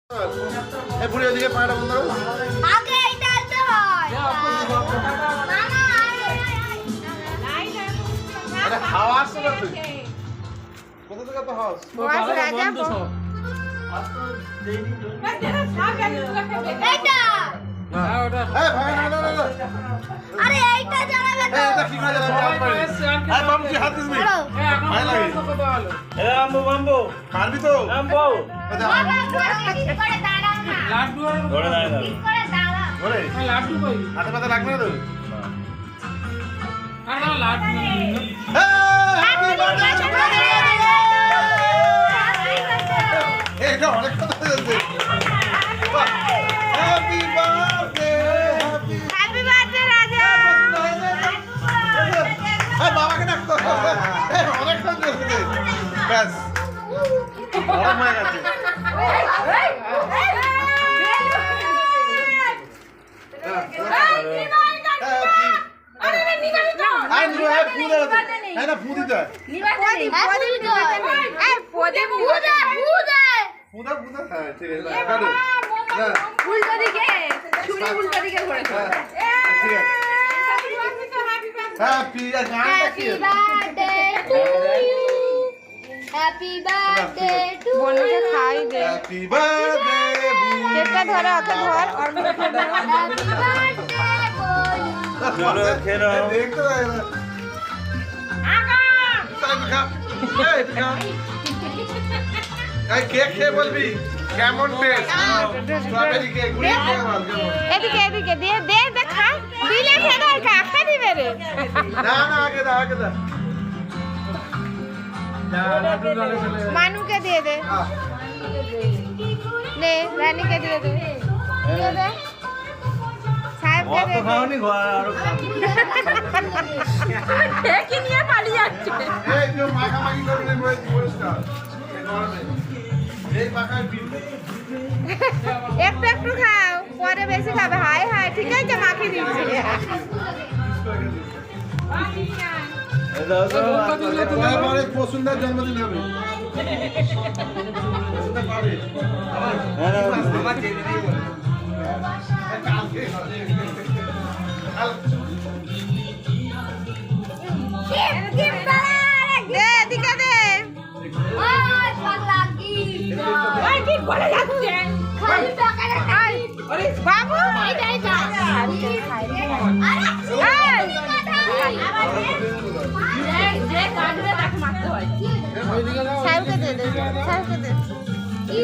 এই বুড়ি ওদিকে পাটা বন্ধ করো। আগে এইটা তো হয় মামা আরে হাওয়া আসছে না তুই কোথা থেকে তো হাওয়া বস রাজা এইটা এই ভাই না না না আরে এইটা জ্বালাবে তো এটা কি করে জ্বালাবে এই বাবুজি হাত দিবি ভাই লাগে এ আম্বু বাম্বু মারবি তো আম্বু বাবা ঠিক করে দাঁড়াও না লাড্ডু আর ধরে দাঁড়া ঠিক করে দাঁড়াও ধরে লাড্ডু কই হাতে পাতে লাগবে না তো আর না লাড্ডু হ্যাপি বার্থডে এটা অনেক কথা বলছে হ্যাপি বার্থডে হ্যাপি বার্থডে রাজা হ্যাঁ বাবাকে ডাকতো অনেক কথা বলছে ব্যাস বড় হয়ে গেছে হ্যাপি বার্থডে টু বনুকে খাই দে হ্যাপি বার্থডে কেকটা ধরে ওকে ধর আর মুখে ধর হ্যাপি বার্থডে চলো খেলো দেখতে পাই না কেক খেয়ে বলবি কেমন টেস্ট স্ট্রবেরি কেক গুড়ি খেয়ে বল কেমন এদিকে এদিকে দিয়ে দে দে খা দিলে ফের আর কাকে দিবে রে না না আগে দা লাড্ডু ডালে চলে মানুকে দিয়ে দে নে রানীকে দিয়ে দে দিয়ে দে সাহেবকে দে খাওনি ঘর আরো কি নিয়ে পালিয়ে যাচ্ছে এই যে মাখামাখি করবে পরিষ্কার এই গরমে এই মাখায় বিল একটু একটু খাও পরে বেশি খাবে হাই হাই ঠিক আছে মাখি দিচ্ছি পরে পশুন্দার জন্মদিন হবে পশুন্দা পাবে বাবা কে দিদি বলে কালকে দে এদিকে দে ওই পাগলা কি ওই কি বলে যাচ্ছে খালি টাকাটা খাই আরে বাবু এইটা এই যে কাটবে তাকে মারতে হয় সাহেবকে দে দে সাহেবকে দে কি